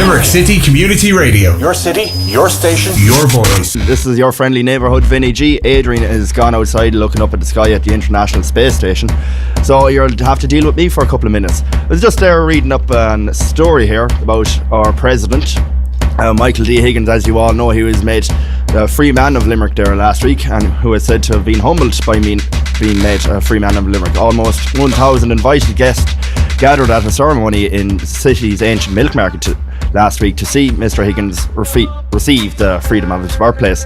Limerick City Community Radio. Your city, your station, your voice. This is your friendly neighbourhood Vinny G. Adrian has gone outside looking up at the sky at the International Space Station, so you'll have to deal with me for a couple of minutes. I was just there reading up a story here about our president, Michael D. Higgins. As you all know, he was made the Freeman of Limerick there last week, and who is said to have been humbled by being made a Freeman of Limerick. Almost 1,000 invited guests gathered at a ceremony in the city's ancient milk market last week to see Mr. Higgins receive the freedom of his birthplace.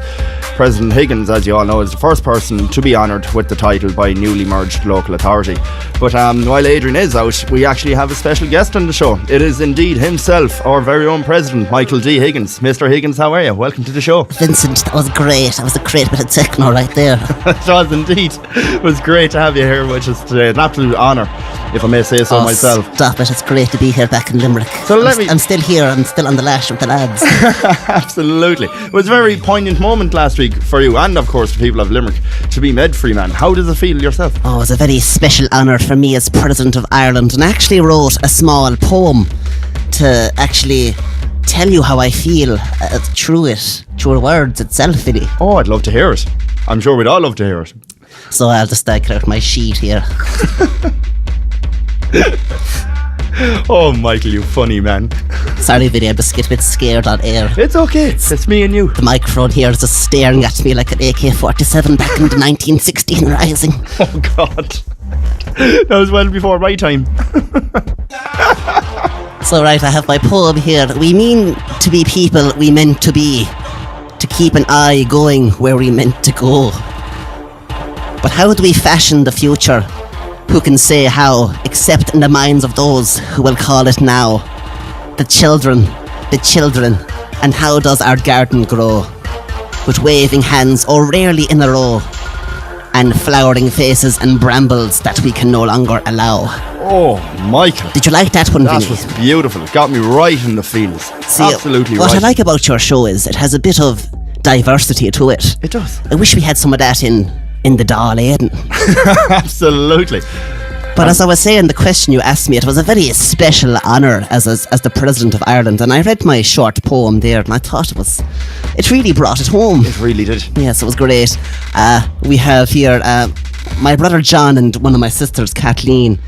President Higgins, as you all know, is the first person to be honoured with the title by a newly merged local authority. But while Adrian is out, we actually have a special guest on the show. It is indeed himself, our very own President, Michael D. Higgins. Mr. Higgins, how are you? Welcome to the show. Vincent, that was great. That was a great bit of techno right there. It was indeed. It was great to have you here with us today. An absolute honour, if I may say so myself. Stop it. It's great to be here back in Limerick. So I'm still here. I'm still on the lash with the lads. Absolutely. It was a very poignant moment last week for you and, of course, the people of Limerick to be made Freeman. How does it feel yourself? Oh, it was a very special honour for me as President of Ireland, and I actually wrote a small poem to actually tell you how I feel through words itself, Vinny. Oh, I'd love to hear it. I'm sure we'd all love to hear it. So I'll just get out my sheet here. Oh, Michael, you funny man. Sorry, Vinny, I'm just a bit scared on air. It's okay, it's me and you. The microphone here is just staring at me like an AK-47 back in the 1916 Rising. Oh, God. That was well before my time. So, right, I have my poem here. We mean to be people we meant to be, to keep an eye going where we meant to go. But how do we fashion the future? Who can say how, except in the minds of those who will call it now? The children, and how does our garden grow? With waving hands, or rarely in a row, and flowering faces and brambles that we can no longer allow. Oh, Michael. Did you like that one, Vinny? That was beautiful. It got me right in the feels. See, absolutely what right. I like about your show is it has a bit of diversity to it. It does. I wish we had some of that in the Dáil Éideann. Absolutely. But as I was saying, the question you asked me, it was a very special honour as the President of Ireland, and I read my short poem there, and I thought it really brought it home. It really did. Yes, it was great. We have here my brother John and one of my sisters, Kathleen,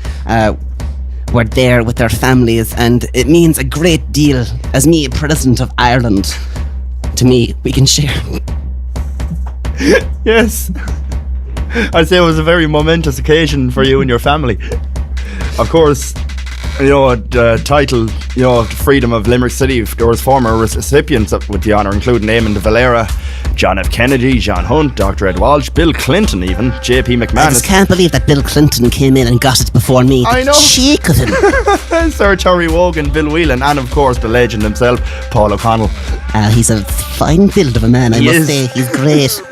were there with their families, and it means a great deal as me, President of Ireland. To me, we can share. Yes. I'd say it was a very momentous occasion for you and your family. Of course, the title, Freedom of Limerick City, there was former recipients with the honour, including Eamon de Valera, John F. Kennedy, John Hunt, Dr. Ed Walsh, Bill Clinton even, J.P. McManus. I just can't believe that Bill Clinton came in and got it before me. I know. Cheek of him. Sir Terry Wogan, Bill Whelan, and of course the legend himself, Paul O'Connell. He's a fine build of a man, I must say. He's great.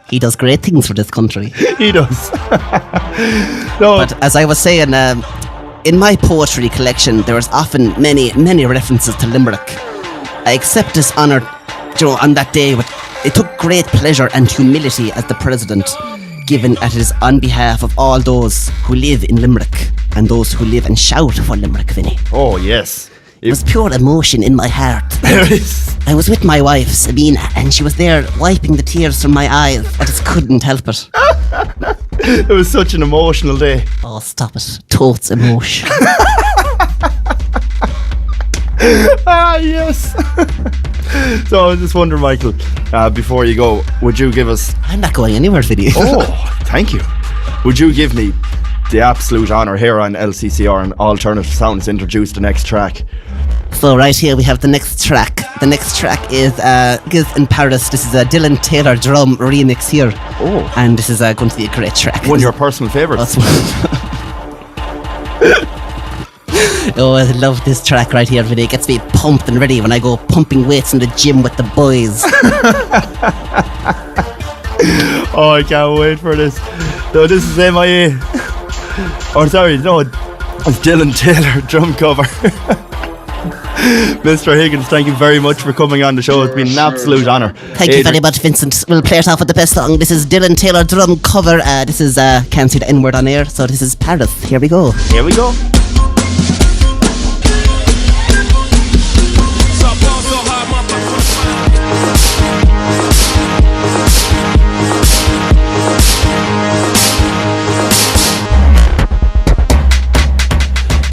He does great things for this country. He does. No. But as I was saying, in my poetry collection, there is often many references to Limerick. I accept this honour, on that day. It took great pleasure and humility as the President, given that it is on behalf of all those who live in Limerick and those who live and shout for Limerick, Vinny. Oh, yes. It was pure emotion in my heart. I was with my wife, Sabina, and she was there wiping the tears from my eyes. I just couldn't help it. It was such an emotional day. Oh, stop it. Totes emotion. Yes. So I was just wondering, Michael, before you go, would you give us... I'm not going anywhere, Vinny. Oh, thank you. Would you give me the absolute honour here on LCCR and Alternative Sounds to introduce the next track? So right here we have the next track. The next track is Giz in Paris. This is a Dylan Taylor drum remix here. Oh. And this is going to be a great track. One of your personal favourites. Oh, I love this track right here, Vinny. It gets me pumped and ready when I go pumping weights in the gym with the boys. Oh, I can't wait for this. No, this is MIA. Oh, sorry, no, it's Dylan Taylor drum cover. Mr. Higgins, thank you very much for coming on the show. It's been an absolute honour. Thank you very much, Vincent. We'll play it off with the best song. This is Dylan Taylor drum cover. This is can't see the N-word on air, so this is Paris. Here we go. Here we go.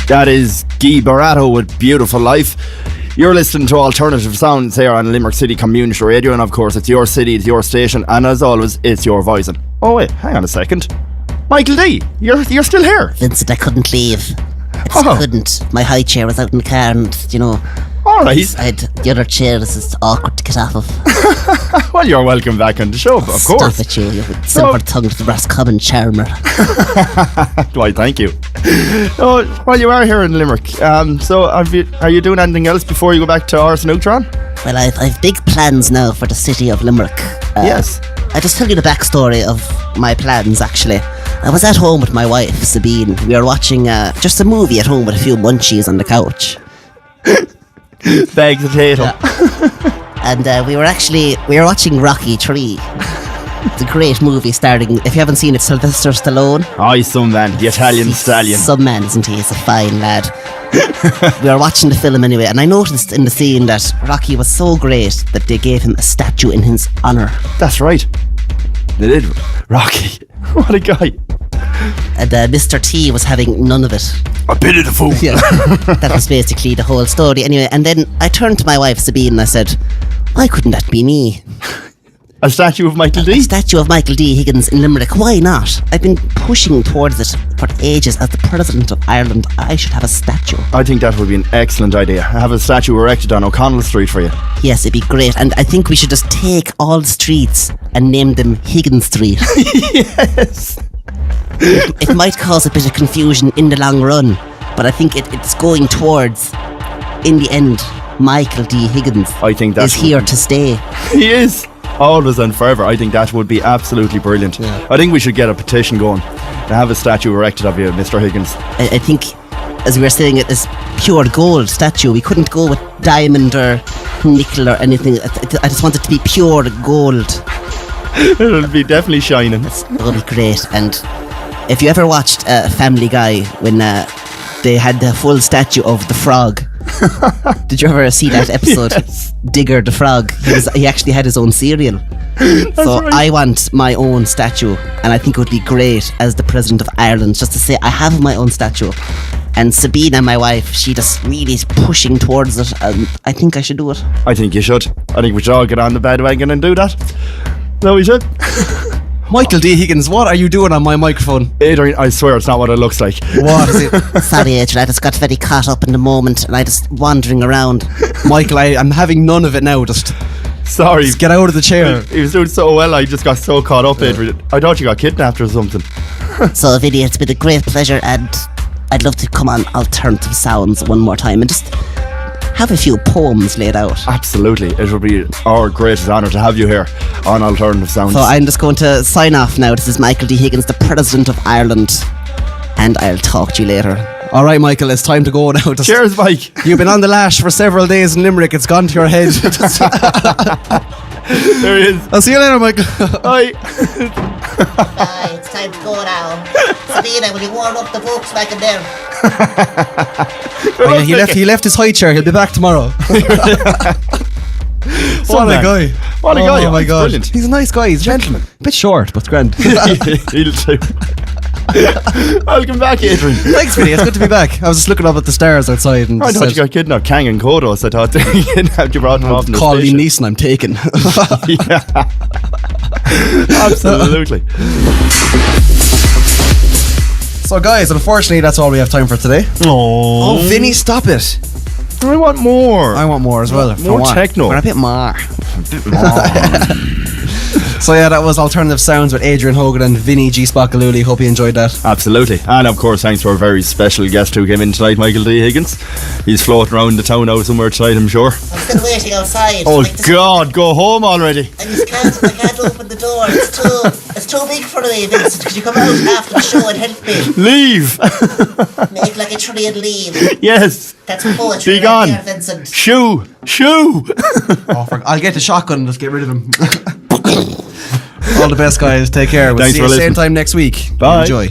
That is Guy Barato with Beautiful Life. You're listening to Alternative Sounds here on Limerick City Community Radio, and of course it's your city, it's your station, and as always it's your voicing. Oh wait, hang on a second. Michael D, you're still here. Vincent, I couldn't leave. I just couldn't. My high chair was out in the car and, you know... Alright. I had the other chair, this is awkward to get off of. Well, you're welcome back on the show, of course. Stop it, you silver-tongued Roscommon charmer. Why, thank you. Well, you are here in Limerick. So are you doing anything else before you go back to Ars Neutron? Well, I've big plans now for the city of Limerick. Yes. I'll just tell you the backstory of my plans, actually. I was at home with my wife, Sabine. We were watching just a movie at home with a few munchies on the couch. Bag potato. Yeah. And we were watching Rocky 3. It's a great movie starting, if you haven't seen it, Sylvester Stallone. Oh, he's some man, the Italian stallion. Some man, isn't he? He's a fine lad. We were watching the film anyway, and I noticed in the scene that Rocky was so great that they gave him a statue in his honour. That's right. They did. Rocky. What a guy. And Mr. T was having none of it. A bit of the food. Yeah. That was basically the whole story. Anyway, and then I turned to my wife, Sabine, and I said, why couldn't that be me? A statue of Michael D? A statue of Michael D. Higgins in Limerick. Why not? I've been pushing towards it for ages. As the President of Ireland, I should have a statue. I think that would be an excellent idea. Have a statue erected on O'Connell Street for you. Yes, it'd be great. And I think we should just take all the streets and name them Higgins Street. Yes. It might cause a bit of confusion in the long run, but I think it's going towards, in the end, Michael D. Higgins I think that is here to stay. He is. Always and forever. I think that would be absolutely brilliant. Yeah. I think we should get a petition going to have a statue erected of you, Mr. Higgins. I think, as we were saying, it is pure gold statue. We couldn't go with diamond or nickel or anything. I just want it to be pure gold. It'll be definitely shining. It'll be great. And if you ever watched Family Guy when they had the full statue of the frog, did you ever see that episode? Yes. Digger the frog. He actually had his own cereal. So right. I want my own statue, and I think it would be great as the President of Ireland just to say I have my own statue. And Sabina, my wife, she just really is pushing towards it, and I think I should do it. I think you should. I think we should all get on the bandwagon and do that. No, we should. Michael D. Higgins, what are you doing on my microphone? Adrian, I swear it's not what it looks like. What is it? Sorry, Adrian, I just got very caught up in the moment, and I just wandering around. Michael, I'm having none of it now. Just Sorry. get out of the chair. He was doing so well, I just got so caught up, Adrian. I thought you got kidnapped or something. So, Vinny, it's been a great pleasure, and I'd love to come on Alternative Sounds one more time and just have a few poems laid out. Absolutely. It would be our greatest honour to have you here on Alternative Sounds. So I'm just going to sign off now. This is Michael D. Higgins, the President of Ireland, and I'll talk to you later. All right, Michael, it's time to go now. Just, Cheers, Mike. you've been on the lash for several days in Limerick. It's gone to your head. There he is. I'll see you later, Michael. Bye. Bye, it's time to go now. Sabina, will you warm up the books back in there? Oh, yeah, he left his high chair. He'll be back tomorrow. What a guy. What a guy. Oh my It's God. brilliant. He's a nice guy. He's a gentleman. A bit short, but grand. He'll do. Welcome back, Adrian. Thanks, Vinny. It's good to be back. I was just looking up at the stars outside and I thought you got kidnapped. Kang and Kodos, I thought they kidnapped you, brought them off in the call station. Liam Neeson, I'm taken. Yeah. Absolutely. So guys, unfortunately that's all we have time for today. Oh, Vinny, stop it. I want more. I want more as well. More techno. We're a bit more. So yeah, that was Alternative Sounds with Adrian Hogan and Vinny G. Spockalooly. Hope you enjoyed that. Absolutely. And of course, thanks to our very special guest who came in tonight, Michael D. Higgins. He's floating around the town now somewhere tonight, I'm sure. I'm still waiting outside. Oh God, go home already. I can't open the door. It's too big for me, Vincent. Could you come out after the show and help me? Leave. Make like a tree and leave. Yes. That's poetry Be gone. right there, Vincent. Shoo. I'll get the shotgun and just get rid of him. All the best, guys. Take care. We'll Thanks see for you listening. same time next week. Bye. Enjoy.